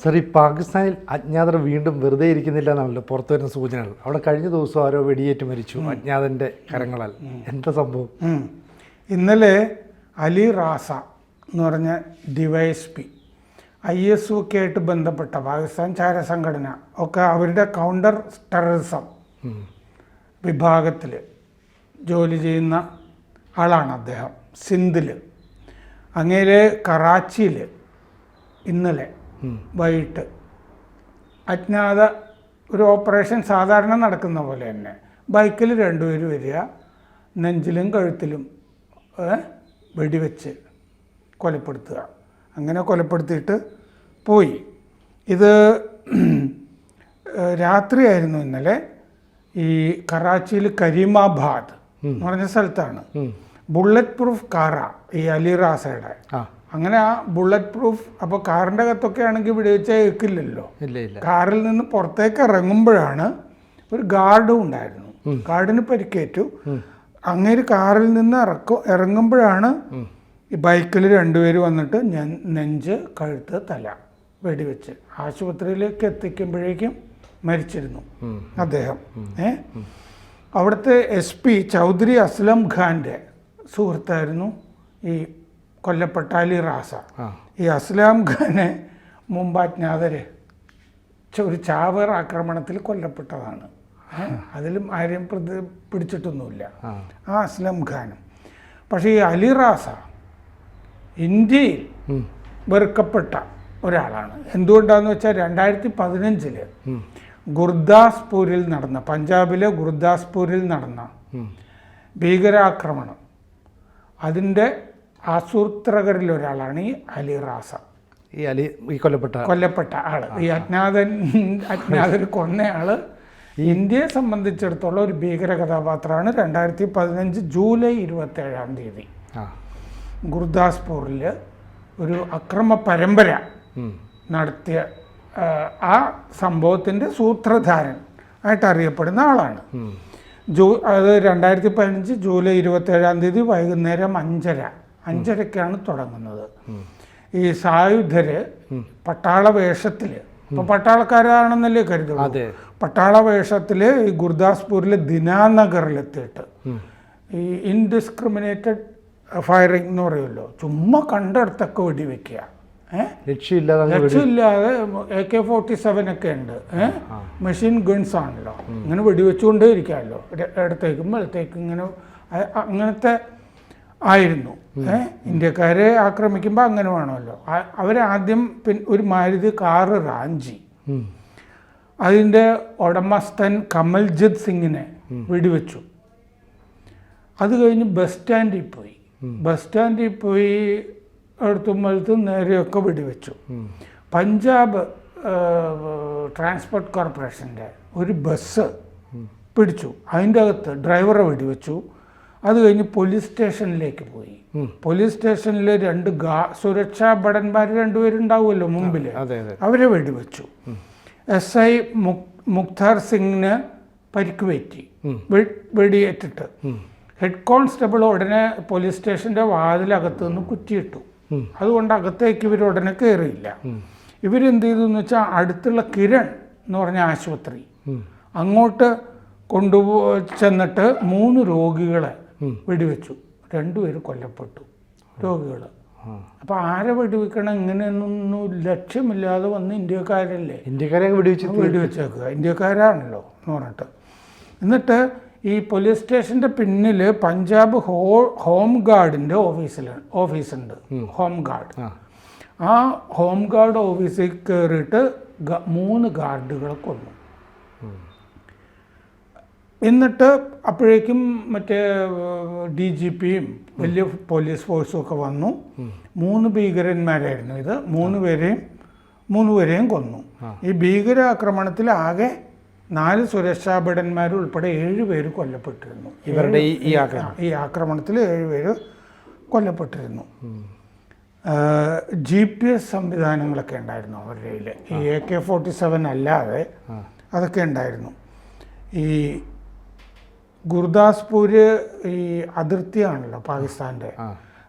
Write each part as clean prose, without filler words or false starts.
Sir, ഈ പാകിസ്ഥാനിൽ അജ്ഞാതർ വീണ്ടും വെറുതെ ഇരിക്കുന്നില്ല എന്നാണല്ലോ പുറത്തു വരുന്ന സൂചനകൾ. അവിടെ കഴിഞ്ഞ ദിവസം ആരോ വെടിയേറ്റ് മരിച്ചു അജ്ഞാതൻ്റെ കരങ്ങളാൽ. എന്താ സംഭവം? ഇന്നലെ അലി റാസ എന്ന് പറഞ്ഞ DYSP IS ഒക്കെ ആയിട്ട് ബന്ധപ്പെട്ട പാകിസ്ഥാൻ ചാരസംഘടന ഒക്കെ അവരുടെ കൗണ്ടർ ടെററിസം വിഭാഗത്തിൽ ജോലി ചെയ്യുന്ന ആളാണ് അദ്ദേഹം. സിന്ധിൽ അങ്ങേരെ കറാച്ചിയിൽ ഇന്നലെ വൈകിട്ട് അജ്ഞാത ഒരു ഓപ്പറേഷൻ സാധാരണ നടക്കുന്ന പോലെ തന്നെ ബൈക്കിൽ രണ്ടുപേര് വരിക, നെഞ്ചിലും കഴുത്തിലും വെടിവെച്ച് കൊലപ്പെടുത്തുക. അങ്ങനെ കൊലപ്പെടുത്തിയിട്ട് പോയി. ഇത് രാത്രിയായിരുന്നു ഇന്നലെ. ഈ കറാച്ചിയിൽ കരീമാബാദ് എന്ന് പറഞ്ഞ സ്ഥലത്താണ്. ബുള്ളറ്റ് പ്രൂഫ് കാറാണ് ഈ അലി റാസയുടെ. അങ്ങനെ ആ ബുള്ളറ്റ് പ്രൂഫ്, അപ്പോൾ കാറിൻ്റെ അകത്തൊക്കെ ആണെങ്കിൽ വെടിവെച്ചാൽ ഏൽക്കില്ലല്ലോ. കാറിൽ നിന്ന് പുറത്തേക്ക് ഇറങ്ങുമ്പോഴാണ് ഒരു ഗാർഡും ഉണ്ടായിരുന്നു. ഗാർഡിന് പരിക്കേറ്റു. അങ്ങനെ കാറിൽ നിന്ന് ഇറങ്ങുമ്പോഴാണ് ഈ ബൈക്കിൽ രണ്ടുപേര് വന്നിട്ട് നെഞ്ച്, കഴുത്ത്, തല വെടിവെച്ച് ആശുപത്രിയിലേക്ക് എത്തിക്കുമ്പോഴേക്കും മരിച്ചിരുന്നു അദ്ദേഹം. അവിടുത്തെ SP ചൗധരി അസ്ലം ഖാൻ്റെ സുഹൃത്തായിരുന്നു ഈ കൊല്ലപ്പെട്ട അലി റാസ. ഈ അസ്ലാം ഖാനെ മുമ്പ് അജ്ഞാതര് ഒരു ചാവേർ ആക്രമണത്തിൽ കൊല്ലപ്പെട്ടതാണ്. അതിലും ആരെയും പിടിച്ചിട്ടൊന്നുമില്ല ആ അസ്ലം ഖാനും. പക്ഷേ ഈ അലി റാസ ഇന്ത്യയിൽ വെറുക്കപ്പെട്ട ഒരാളാണ്. എന്തുകൊണ്ടാണെന്ന് വെച്ചാൽ 2015 ഗുർദാസ്പൂരിൽ നടന്ന, പഞ്ചാബിലെ ഗുർദാസ്പൂരിൽ നടന്ന ഭീകരാക്രമണം, അതിൻ്റെ ആസൂത്രകരിൽ ഒരാളാണ് ഈ അലി റാസ. ഈ കൊല്ലപ്പെട്ട ആള്, ഈ അജ്ഞാതർ കൊന്നയാള് ഇന്ത്യയെ സംബന്ധിച്ചിടത്തോളം ഒരു ഭീകര കഥാപാത്രമാണ്. 2015 ജൂലൈ 27 ഗുർദാസ്പൂരിൽ ഒരു അക്രമ പരമ്പര നടത്തിയ ആ സംഭവത്തിൻ്റെ സൂത്രധാരൻ ആയിട്ട് അറിയപ്പെടുന്ന ആളാണ്. അത് 2015 ജൂലൈ 27 വൈകുന്നേരം 5:30ക്കാണ് തുടങ്ങുന്നത്. ഈ സായുധര് പട്ടാള വേഷത്തിൽ, ഇപ്പൊ പട്ടാളക്കാരാണെന്നല്ലേ കരുതുള്ളൂ, പട്ടാള വേഷത്തിൽ ഈ ഗുർദാസ്പൂരിലെ ദിനാനഗറിലെത്തിയിട്ട് ഈ ഇൻഡിസ്ക്രിമിനേറ്റഡ് ഫയറിംഗ് എന്ന് പറയുമല്ലോ, ചുമ്മാ കണ്ടെടുത്തൊക്കെ വെടിവെക്കുക. ലക്ഷ്യമില്ലാതെ AK-47 ഒക്കെ ഉണ്ട്. മെഷീൻ ഗൺസ് ആണല്ലോ, ഇങ്ങനെ വെടിവെച്ചുകൊണ്ടേ ഇരിക്കാമല്ലോ, ഇടത്തേക്കും വലത്തേക്കും ഇങ്ങനെ. അങ്ങനത്തെ ആയിരുന്നു. ഇന്ത്യക്കാരെ ആക്രമിക്കുമ്പോൾ അങ്ങനെ വേണമല്ലോ. അവരാദ്യം ഒരു മാരുതി കാറ് റാഞ്ചി, അതിൻ്റെ ഉടമസ്ഥൻ കമൽജിത് സിംഗിനെ വെടിവെച്ചു. അത് കഴിഞ്ഞ് ബസ് സ്റ്റാൻഡിൽ പോയി അടുത്തും വലുത്തും നേരെയൊക്കെ വെടിവെച്ചു. പഞ്ചാബ് ട്രാൻസ്പോർട്ട് കോർപ്പറേഷൻ്റെ ഒരു ബസ് പിടിച്ചു, അതിൻ്റെ അകത്ത് ഡ്രൈവറെ വെടിവെച്ചു. അത് കഴിഞ്ഞ് പോലീസ് സ്റ്റേഷനിലേക്ക് പോയി. പോലീസ് സ്റ്റേഷനിൽ സുരക്ഷാ ഭടന്മാർ രണ്ടുപേരുണ്ടാവുമല്ലോ മുമ്പിൽ, അവരെ വെടിവെച്ചു. SI മുക്താർ സിംഗിന് പരിക്ക് പറ്റി വെടിയേറ്റിട്ട്. ഹെഡ് കോൺസ്റ്റബിൾ ഉടനെ പോലീസ് സ്റ്റേഷൻ്റെ വാതിലകത്ത് നിന്ന് കുറ്റിയിട്ടു. അതുകൊണ്ട് അകത്തേക്ക് ഇവർ ഉടനെ കയറിയില്ല. ഇവരെന്ത് ചെയ്തു എന്ന് വെച്ചാൽ അടുത്തുള്ള കിരൺ എന്ന് പറഞ്ഞ ആശുപത്രി, അങ്ങോട്ട് ചെന്നിട്ട് 3 രോഗികളെ വെടിവെച്ചു. 2 പേര് കൊല്ലപ്പെട്ടു, രോഗികൾ. അപ്പോൾ ആരെ വെടിവെക്കണം, ഇങ്ങനെയൊന്നും ലക്ഷ്യമില്ലാതെ വന്ന് ഇന്ത്യക്കാരെ വെടിവെച്ചേക്കുക, ഇന്ത്യക്കാരാണല്ലോ എന്ന് പറഞ്ഞിട്ട്. എന്നിട്ട് ഈ പോലീസ് സ്റ്റേഷൻ്റെ പിന്നിൽ പഞ്ചാബ് ഹോം ഗാർഡിൻ്റെ ഓഫീസുണ്ട്, ഹോം ഗാർഡ്. ആ ഹോം ഗാർഡ് ഓഫീസിൽ കയറിയിട്ട് 3 ഗാർഡുകളെ കൊന്നു. എന്നിട്ട് അപ്പോഴേക്കും മറ്റേ DGPയും വലിയ പോലീസ് ഫോഴ്സും ഒക്കെ വന്നു. 3 ഭീകരന്മാരായിരുന്നു ഇത്. 3 പേരെയും കൊന്നു. ഈ ഭീകരാക്രമണത്തിൽ ആകെ 4 സുരക്ഷാ ഭടന്മാർ ഉൾപ്പെടെ 7 പേര് കൊല്ലപ്പെട്ടിരുന്നു. ഇവരുടെ ഈ ആക്രമണത്തിൽ 7 പേര് കൊല്ലപ്പെട്ടിരുന്നു. GPS സംവിധാനങ്ങളൊക്കെ ഉണ്ടായിരുന്നു അവരുടെ കയ്യിൽ. ഈ AK-47 അല്ലാതെ അതൊക്കെ ഉണ്ടായിരുന്നു. ഈ ഗുർദാസ്പൂര് ഈ അതിർത്തിയാണല്ലോ പാകിസ്ഥാൻ്റെ.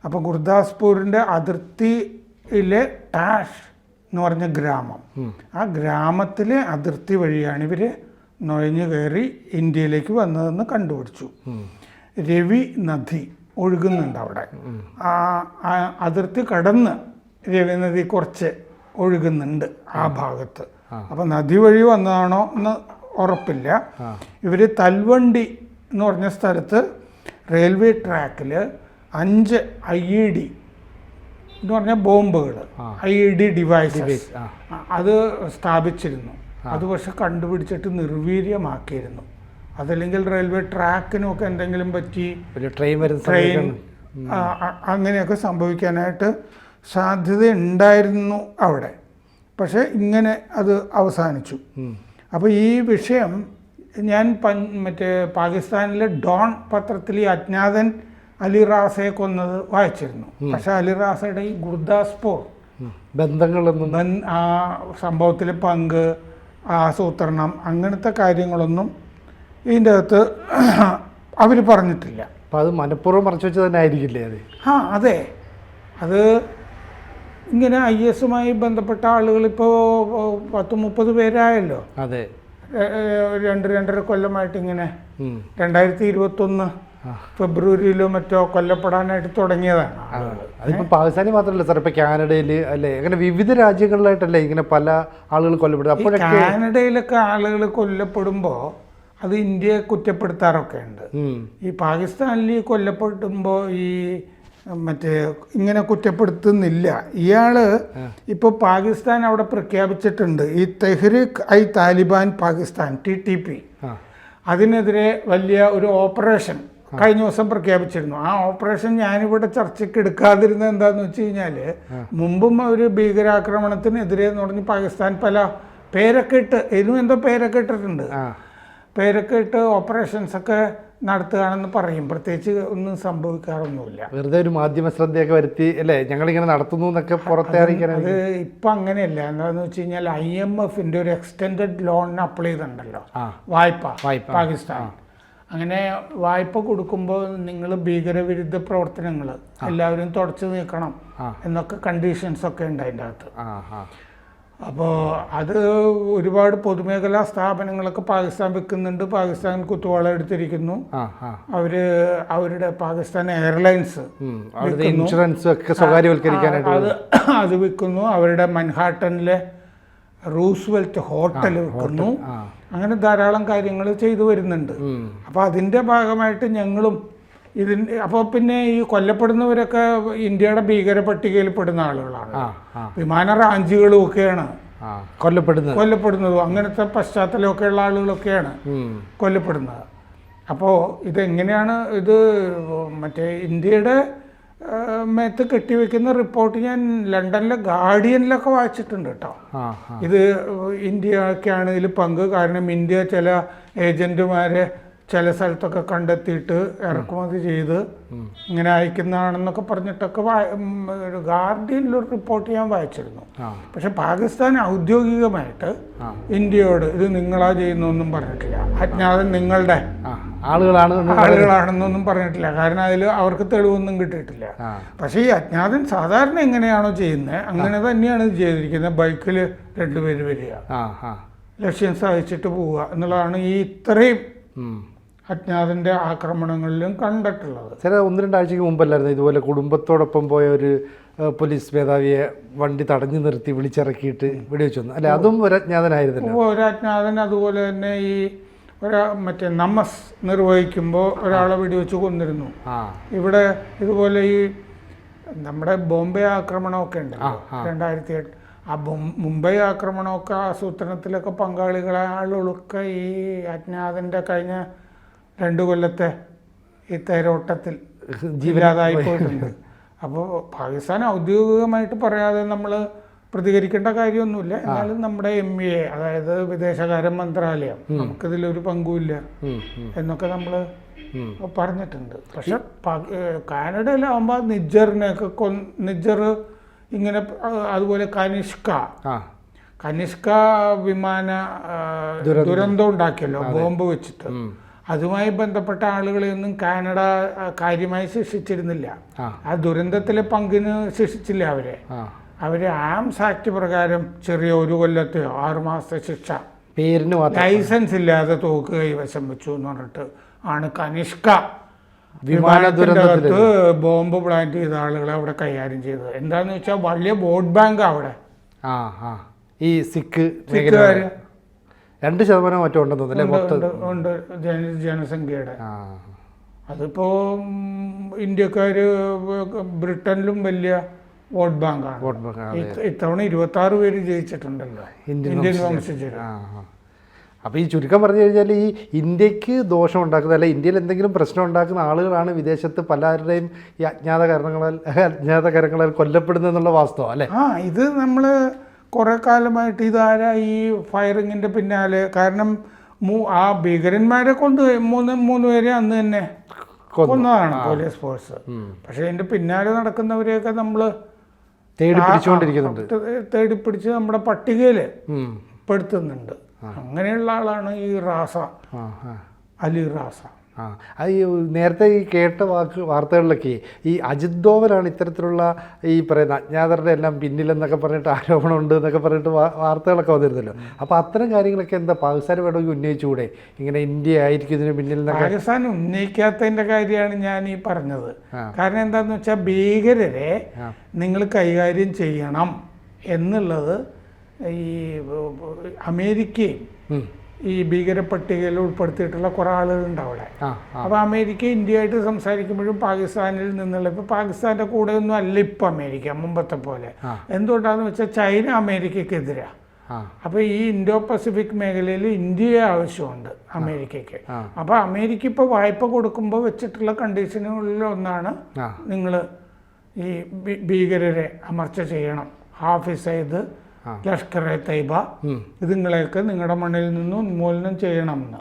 അപ്പോൾ ഗുർദാസ്പൂരിൻ്റെ അതിർത്തിയിലെ ടാഷ് എന്ന് പറഞ്ഞ ഗ്രാമം. ആ ഗ്രാമത്തിലെ അതിർത്തി വഴിയാണ് ഇവർ നുഴഞ്ഞു കയറി ഇന്ത്യയിലേക്ക് വന്നതെന്ന് കണ്ടുപിടിച്ചു. രവി നദി ഒഴുകുന്നുണ്ട് അവിടെ. ആ അതിർത്തി കടന്ന് രവി നദി കുറച്ച് ഒഴുകുന്നുണ്ട് ആ ഭാഗത്ത്. അപ്പം നദി വഴി വന്നതാണോ എന്ന് ഉറപ്പില്ല. ഇവർ തൽവണ്ടി എന്ന് പറഞ്ഞ സ്ഥലത്ത് റെയിൽവേ ട്രാക്കിൽ 5 IED എന്ന് പറഞ്ഞ ബോംബുകൾ, IED ഡിവൈസസ് അത് സ്ഥാപിച്ചിരുന്നു. അത് പക്ഷെ കണ്ടുപിടിച്ചിട്ട് നിർവീര്യമാക്കിയിരുന്നു. അതല്ലെങ്കിൽ റെയിൽവേ ട്രാക്കിനൊക്കെ എന്തെങ്കിലും പറ്റി ട്രെയിൻ അങ്ങനെയൊക്കെ സംഭവിക്കാനായിട്ട് സാധ്യത ഉണ്ടായിരുന്നു അവിടെ. പക്ഷേ ഇങ്ങനെ അത് അവസാനിച്ചു. അപ്പോൾ ഈ വിഷയം ഞാൻ മറ്റേ പാകിസ്ഥാനിലെ ഡോൺ പത്രത്തിൽ ഈ അജ്ഞാതൻ അലി റാസയെ കൊന്നത് വായിച്ചിരുന്നു. പക്ഷെ അലി റാസയുടെ ഈ ഗുർദാസ്പൂർ ബന്ധങ്ങളൊന്നും ആ സംഭവത്തിൽ പങ്ക്, ആസൂത്രണം, അങ്ങനത്തെ കാര്യങ്ങളൊന്നും ഇതിൻ്റെ അകത്ത് അവർ പറഞ്ഞിട്ടില്ല. അപ്പം അത് മനഃപൂർവ്വം മറച്ചു വെച്ച് തന്നെ ആയിരിക്കില്ലേ അത്? അതെ. അത് ഇങ്ങനെ IS-മായി ബന്ധപ്പെട്ട ആളുകൾ ഇപ്പോൾ 10-30 പേരായല്ലോ. അതെ, 2-2.5 കൊല്ലമായിട്ട് ഇങ്ങനെ 2021 ഫെബ്രുവരിയിലോ മറ്റോ കൊല്ലപ്പെടാനായിട്ട് തുടങ്ങിയതാണ്. അതിപ്പോൾ പാകിസ്ഥാനിൽ മാത്രമല്ല സാർ, ഇപ്പം കാനഡയിൽ അല്ലേ, അങ്ങനെ വിവിധ രാജ്യങ്ങളിലായിട്ടല്ലേ ഇങ്ങനെ പല ആളുകൾ കൊല്ലപ്പെടുന്നത്. അപ്പോഴൊക്കെ കാനഡയിലൊക്കെ ആളുകൾ കൊല്ലപ്പെടുമ്പോൾ അത് ഇന്ത്യയെ കുറ്റപ്പെടുത്താറൊക്കെ ഉണ്ട്. ഈ പാകിസ്ഥാനിൽ കൊല്ലപ്പെടുമ്പോൾ ഈ മറ്റേ ഇങ്ങനെ കുറ്റപ്പെടുത്തുന്നില്ല. ഇയാള് ഇപ്പോൾ പാകിസ്ഥാൻ അവിടെ പ്രഖ്യാപിച്ചിട്ടുണ്ട് ഈ തെഹ്രീക്ക് ഐ താലിബാൻ പാകിസ്ഥാൻ TTP, അതിനെതിരെ വലിയ ഒരു ഓപ്പറേഷൻ കഴിഞ്ഞ ദിവസം പ്രഖ്യാപിച്ചിരുന്നു. ആ ഓപ്പറേഷൻ ഞാനിവിടെ ചർച്ചയ്ക്ക് എടുക്കാതിരുന്നത് എന്താണെന്ന് വെച്ച് കഴിഞ്ഞാൽ, മുമ്പും ഒരു ഭീകരാക്രമണത്തിനെതിരെ എന്ന് പറഞ്ഞ് പാകിസ്ഥാൻ പല പേരൊക്കെ ഇട്ട്, ഇതിനും എന്തോ പേരൊക്കെ ഇട്ടിട്ടുണ്ട്. പേരൊക്കെ ഇട്ട് ഓപ്പറേഷൻസൊക്കെ നടത്തുകയാണെന്ന് പറയും. പ്രത്യേകിച്ച് ഒന്നും സംഭവിക്കാറൊന്നുമില്ല. വെറുതെ ഒരു മാധ്യമ ശ്രദ്ധയൊക്കെ വരുത്തി അല്ലേ ഞങ്ങളിങ്ങനെ നടത്തുന്നു എന്നൊക്കെ പുറത്തെ അറിയിക്കാൻ. അത് ഇപ്പം അങ്ങനെയല്ല. എന്താണെന്ന് വെച്ച് കഴിഞ്ഞാൽ IMFന്റെ ഒരു എക്സ്റ്റെൻഡഡ് ലോണിന് അപ്ലൈ ചെയ്തിട്ടുണ്ടല്ലോ, വായ്പ പാകിസ്ഥാൻ. അങ്ങനെ വായ്പ കൊടുക്കുമ്പോൾ നിങ്ങൾ ഭീകരവിരുദ്ധ പ്രവർത്തനങ്ങൾ എല്ലാവരും തുടച്ചു നീക്കണം എന്നൊക്കെ കണ്ടീഷൻസൊക്കെ ഉണ്ട് അതിൻ്റെ അകത്ത്. അപ്പോൾ അത് ഒരുപാട് പൊതുമേഖലാ സ്ഥാപനങ്ങളൊക്കെ പാകിസ്ഥാൻ വെക്കുന്നുണ്ട്. പാകിസ്ഥാൻ കുത്തുവാള എടുത്തിരിക്കുന്നു. അവരുടെ പാകിസ്ഥാൻ എയർലൈൻസ് ഇൻഷുറൻസ് ഒക്കെ സ്വകാര്യവൽക്കരിക്കാനായിട്ട് അത് വിൽക്കുന്നു. അവരുടെ മൻഹാട്ടനിലെ റൂസ്വെൽറ്റ് ഹോട്ടൽ വിൽക്കുന്നു. അങ്ങനെ ധാരാളം കാര്യങ്ങൾ ചെയ്തു വരുന്നുണ്ട്. അപ്പോൾ അതിൻ്റെ ഭാഗമായിട്ട് ഞങ്ങളും അപ്പോൾ പിന്നെ ഈ കൊല്ലപ്പെടുന്നവരൊക്കെ ഇന്ത്യയുടെ ഭീകര പട്ടികയിൽ പെടുന്ന ആളുകളാണ്. വിമാന റാഞ്ചികളും ഒക്കെയാണ് കൊല്ലപ്പെടുന്നതും അങ്ങനത്തെ പശ്ചാത്തലമൊക്കെ ഉള്ള ആളുകളൊക്കെയാണ് കൊല്ലപ്പെടുന്നത്. അപ്പോൾ ഇതെങ്ങനെയാണ് ഇത് മറ്റേ ഇന്ത്യയുടെ മേത്ത് കെട്ടിവെക്കുന്ന റിപ്പോർട്ട് ഞാൻ ലണ്ടനിലെ ഗാർഡിയനിലൊക്കെ വായിച്ചിട്ടുണ്ട് കേട്ടോ. ഇത് ഇന്ത്യക്കാണ് ഇതിൽ പങ്ക്. കാരണം ഇന്ത്യ ചില ഏജന്റുമാരെ ചില സ്ഥലത്തൊക്കെ കണ്ടെത്തിയിട്ട് ഇറക്കുമതി ചെയ്ത് ഇങ്ങനെ അയക്കുന്നതാണെന്നൊക്കെ പറഞ്ഞിട്ടൊക്കെ ഗാർഡിയനിലൊരു റിപ്പോർട്ട് ഞാൻ വായിച്ചിരുന്നു. പക്ഷെ പാകിസ്ഥാൻ ഔദ്യോഗികമായിട്ട് ഇന്ത്യയോട് ഇത് നിങ്ങളാ ചെയ്യുന്നൊന്നും പറഞ്ഞിട്ടില്ല. അജ്ഞാതൻ നിങ്ങളുടെ ആളുകളാണെന്നൊന്നും പറഞ്ഞിട്ടില്ല. കാരണം അതിൽ അവർക്ക് തെളിവൊന്നും കിട്ടിയിട്ടില്ല. പക്ഷേ ഈ അജ്ഞാതൻ സാധാരണ എങ്ങനെയാണോ ചെയ്യുന്നത് അങ്ങനെ തന്നെയാണ് ഇത് ചെയ്തിരിക്കുന്നത്. ബൈക്കിൽ 2 പേര് വരിക, ലക്ഷ്യം സാധിച്ചിട്ട് പോവുക എന്നുള്ളതാണ് ഈ ഇത്രയും അജ്ഞാതന്റെ ആക്രമണങ്ങളിലും കണ്ടിട്ടുള്ളത്. ചില 1-2 ആഴ്ചയ്ക്ക് മുമ്പല്ലായിരുന്നു ഇതുപോലെ കുടുംബത്തോടൊപ്പം പോയ ഒരു പോലീസ് മേധാവിയെ വണ്ടി തടഞ്ഞു നിർത്തി വിളിച്ചിറക്കിയിട്ട് വെടിവെച്ചു വന്നു അല്ലെ? അതും ഒരു അജ്ഞാതനായിരുന്നല്ലോ. ഒരു അജ്ഞാതൻ. അതുപോലെ തന്നെ ഈ മറ്റേ നമസ് നിർവഹിക്കുമ്പോൾ ഒരാളെ വെടിവെച്ച് കൊന്നിരുന്നു. ഇവിടെ ഇതുപോലെ ഈ നമ്മുടെ ബോംബെ ആക്രമണമൊക്കെ ഉണ്ടല്ലോ 2008. ആ മുംബൈ ആക്രമണമൊക്കെ ആസൂത്രണത്തിലൊക്കെ പങ്കാളികളായ ആളുകളൊക്കെ ഈ അജ്ഞാതന്റെ കഴിഞ്ഞ 2 കൊല്ലത്തെ ഈ തേരോട്ടത്തിൽ ജീവനാതായി പോയിട്ടുണ്ട്. അപ്പോൾ പാകിസ്ഥാൻ ഔദ്യോഗികമായിട്ട് പറയാതെ നമ്മൾ പ്രതികരിക്കേണ്ട കാര്യമൊന്നുമില്ല. എന്നാലും നമ്മുടെ MA അതായത് വിദേശകാര്യ മന്ത്രാലയം നമുക്കിതിലൊരു പങ്കുമില്ല എന്നൊക്കെ നമ്മൾ പറഞ്ഞിട്ടുണ്ട്. പക്ഷെ കാനഡയിലാവുമ്പോൾ നിജ്ജറിനെയൊക്കെ നിജ്ജർ ഇങ്ങനെ അതുപോലെ കനിഷ്ക വിമാന ദുരന്തം ഉണ്ടാക്കിയല്ലോ ബോംബ് വെച്ചിട്ട്. അതുമായി ബന്ധപ്പെട്ട ആളുകളെയൊന്നും കാനഡ കാര്യമായി ശിക്ഷിച്ചിരുന്നില്ല. ആ ദുരന്തത്തിലെ പങ്കിന് ശിക്ഷിച്ചില്ല അവരെ. അവർ ആംസ് ആക്ട് പ്രകാരം ചെറിയ 1 കൊല്ലത്തെയോ 6 മാസത്തെ ശിക്ഷ പേരിന് മാത്രം ലൈസൻസ് ഇല്ലാതെ തോക്ക് കൈവശം വെച്ചു എന്ന് പറഞ്ഞിട്ട് ആണ് കനിഷ്ക വിമാന ദുരന്തത്തിൽ അകത്ത് ബോംബ് പ്ലാന്റ് ചെയ്ത ആളുകളെ അവിടെ കൈകാര്യം ചെയ്തത്. എന്താന്ന് വെച്ചാൽ വലിയ വോട്ട് ബാങ്ക് അവിടെ ആ ആ ഈ സിഖ് സിഖുകാര് 2% മറ്റോ ഉണ്ടെന്ന് തോന്നുന്നു അല്ലേ മൊത്തം ഉണ്ട് ജനസംഖ്യയുടെ. ആ അതിപ്പോ ഇന്ത്യക്കാര് ബ്രിട്ടനിലും വലിയ വോട്ട് ബാങ്കാണ്. വോട്ട് ബാങ്ക്, അതെ. ഇത്തവണ 26 പേര് ജയിച്ചിട്ടുണ്ടല്ലോ ഇന്ത്യൻ വംശജർ. ആ ആ. അപ്പോൾ ഈ ചുരുക്കം പറഞ്ഞു കഴിഞ്ഞാൽ ഈ ഇന്ത്യക്ക് ദോഷം ഉണ്ടാക്കുന്ന അല്ല ഇന്ത്യയിൽ എന്തെങ്കിലും പ്രശ്നം ഉണ്ടാക്കുന്ന ആളുകളാണ് വിദേശത്ത് പലരുടെയും ഈ അജ്ഞാതകരങ്ങളാൽ കൊല്ലപ്പെടുന്നതെന്നുള്ള വാസ്തവം അല്ലേ? ആ ഇത് നമ്മൾ കുറേ കാലമായിട്ട് ഇതാരാ ഈ ഫയറിങ്ങിൻ്റെ പിന്നാലെ, കാരണം ആ ഭീകരന്മാരെ കൊണ്ട് മൂന്ന് പേരെ അന്ന് തന്നെ കൊന്നതാണ് പോലീസ് ഫോഴ്സ്. പക്ഷേ അതിൻ്റെ പിന്നാലെ നടക്കുന്നവരെയൊക്കെ നമ്മൾ തേടി പിടിച്ചുകൊണ്ടിരിക്കുന്നുണ്ട്, തേടി പിടിച്ച് നമ്മുടെ പട്ടികയിൽ പെടുത്തുന്നുണ്ട്. അങ്ങനെയുള്ള ആളാണ് ഈ റാസ, അലി റാസ. ആ അത് ഈ നേരത്തെ ഈ കേട്ട വാർത്തകളിലൊക്കെ ഈ അജിത് ഡോവലാണ് ഇത്തരത്തിലുള്ള ഈ പറയുന്ന അജ്ഞാതരുടെ എല്ലാം പിന്നിലെന്നൊക്കെ പറഞ്ഞിട്ട് ആരോപണമുണ്ട് എന്നൊക്കെ പറഞ്ഞിട്ട് വാർത്തകളൊക്കെ വന്നിരുന്നല്ലോ. അപ്പോൾ അത്തരം കാര്യങ്ങളൊക്കെ എന്താ പാകിസ്ഥാൻ വേണമെങ്കിൽ ഉന്നയിച്ചുകൂടെ? ഇങ്ങനെ ഇന്ത്യ ആയിരിക്കും ഇതിന് പിന്നിൽ നിന്നൊക്കെ. പാകിസ്ഥാൻ ഉന്നയിക്കാത്തതിൻ്റെ കാര്യമാണ് ഞാൻ ഈ പറഞ്ഞത്. കാരണം എന്താണെന്ന് വെച്ചാൽ ഭീകരരെ നിങ്ങൾ കൈകാര്യം ചെയ്യണം എന്നുള്ളത് ഈ അമേരിക്കയും ഈ ഭീകര പട്ടികയിൽ ഉൾപ്പെടുത്തിയിട്ടുള്ള കുറേ ആളുകളുണ്ട് അവിടെ. അപ്പോൾ അമേരിക്ക ഇന്ത്യയായിട്ട് സംസാരിക്കുമ്പോഴും പാകിസ്ഥാനിൽ നിന്നുള്ള, ഇപ്പോൾ പാകിസ്ഥാൻ്റെ കൂടെ ഒന്നും അല്ല ഇപ്പോൾ അമേരിക്ക മുമ്പത്തെ പോലെ. എന്തുകൊണ്ടാണെന്ന് വെച്ചാൽ ചൈന അമേരിക്കക്കെതിരാണ്. അപ്പോൾ ഈ ഇൻഡോ പസഫിക് മേഖലയിൽ ഇന്ത്യയെ ആവശ്യമുണ്ട് അമേരിക്കയ്ക്ക്. അപ്പോൾ അമേരിക്ക ഇപ്പോൾ വായ്പ കൊടുക്കുമ്പോൾ വെച്ചിട്ടുള്ള കണ്ടീഷനുകളിൽ ഒന്നാണ് നിങ്ങൾ ഈ ഭീകരരെ അമർച്ച ചെയ്യണം. ഹാഫിസ് സയ്യിദ്, ലഷ്കർ എ തൈബ ഇതുങ്ങളെയൊക്കെ നിങ്ങളുടെ മണ്ണിൽ നിന്ന് ഉന്മൂലനം ചെയ്യണമെന്ന്.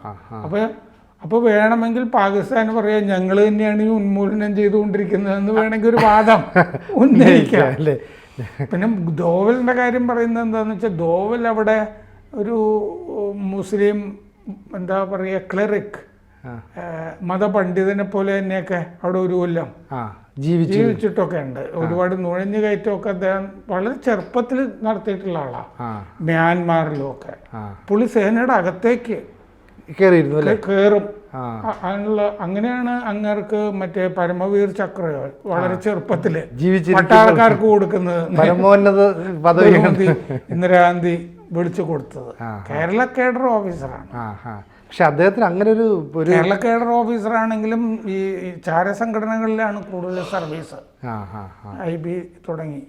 അപ്പോൾ വേണമെങ്കിൽ പാകിസ്ഥാൻ പറയാം ഞങ്ങൾ തന്നെയാണ് ഈ ഉന്മൂലനം ചെയ്തുകൊണ്ടിരിക്കുന്നതെന്ന് വേണമെങ്കിൽ ഒരു വാദം ഉന്നയിക്കാം. പിന്നെ ദോവലിൻ്റെ കാര്യം പറയുന്നത് എന്താണെന്ന് വെച്ചാൽ ദോവൽ അവിടെ ഒരു മുസ്ലിം എന്താ പറയുക ക്ലെറിക് മതപണ്ഡിതനെ പോലെ തന്നെയൊക്കെ അവിടെ ഒരു കൊല്ലം ജീവിച്ചിട്ടൊക്കെ ഉണ്ട്. ഒരുപാട് നുഴഞ്ഞു കയറ്റമൊക്കെ അദ്ദേഹം വളരെ ചെറുപ്പത്തിൽ നടത്തിയിട്ടുള്ള ആളാണ്. മ്യാൻമാറിലും ഒക്കെ പുള്ളി സേനയുടെ അകത്തേക്ക് കയറും. അങ്ങനെയാണ് അങ്ങേർക്ക് മറ്റേ പരമവീർ ചക്ര വളരെ ചെറുപ്പത്തില് പട്ടാളക്കാർക്ക് കൊടുക്കുന്നത് ഇന്ദിരാഗാന്ധി വിളിച്ചു കൊടുത്തത്. കേരള കേഡർ ഓഫീസറാണ്. പക്ഷെ അദ്ദേഹത്തിന് അങ്ങനെ ഒരു കേരള കേഡർ ഓഫീസറാണെങ്കിലും ഈ ചാരസംഘടനകളിലാണ് കൂടുതൽ സർവീസ്, IB തുടങ്ങി.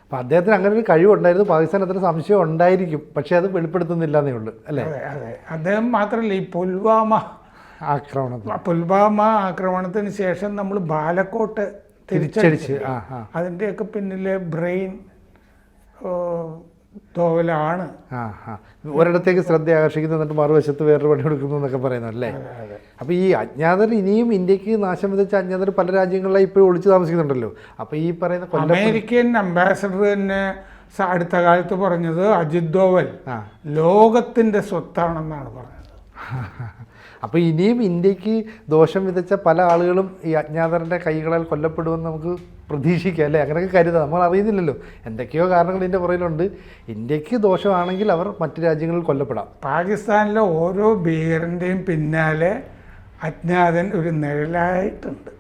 അപ്പം അദ്ദേഹത്തിന് അങ്ങനെ ഒരു കഴിവുണ്ടായിരുന്നു. പാകിസ്ഥാൻ അത്ര സംശയം ഉണ്ടായിരിക്കും, പക്ഷെ അത് വെളിപ്പെടുത്തുന്നില്ല എന്നേ ഉള്ളൂ അല്ലേ? അതെ. അദ്ദേഹം മാത്രമല്ല, ഈ പുൽവാമ ആക്രമണത്തിന് ശേഷം നമ്മൾ ബാലക്കോട്ട് തിരിച്ചടിച്ച് അതിൻ്റെയൊക്കെ പിന്നിലെ ബ്രെയിൻ തോവലാണ്. ഒരിടത്തേക്ക് ശ്രദ്ധ ആകർഷിക്കുന്നു, എന്നിട്ട് മറുവശത്ത് വേറൊരു പണി കൊടുക്കുന്നു എന്നൊക്കെ പറയുന്നു അല്ലേ? അപ്പോൾ ഈ അജ്ഞാതർ ഇനിയും ഇന്ത്യക്ക് നാശം വിതച്ച അജ്ഞാതർ പല രാജ്യങ്ങളിലായി ഇപ്പോഴും ഒളിച്ചു താമസിക്കുന്നുണ്ടല്ലോ. അപ്പോൾ ഈ പറയുന്ന അമേരിക്കൻ അംബാസഡർ തന്നെ അടുത്ത കാലത്ത് പറഞ്ഞത് അജിത് ഡോവൽ ലോകത്തിൻ്റെ സ്വത്താണെന്നാണ് പറഞ്ഞത്. അപ്പോൾ ഇനിയും ഇന്ത്യക്ക് ദോഷം വിതച്ച പല ആളുകളും ഈ അജ്ഞാതരുടെ കൈകളാൽ കൊല്ലപ്പെടുമെന്ന് നമുക്ക് പ്രതീക്ഷിക്കാം അല്ലേ? അങ്ങനെയൊക്കെ കരുതാം. നമ്മൾ അറിയുന്നില്ലല്ലോ, എന്തൊക്കെയോ കാരണങ്ങൾ ഇതിൻ്റെ പുറകിലുണ്ട്. ഇന്ത്യക്ക് ദോഷമാണെങ്കിൽ അവർ മറ്റു രാജ്യങ്ങളിൽ കൊല്ലപ്പെടാം. പാകിസ്ഥാനിലെ ഓരോ ഭീകരൻ്റെയും പിന്നാലെ അജ്ഞാതൻ ഒരു നിഴലായിട്ടുണ്ട്.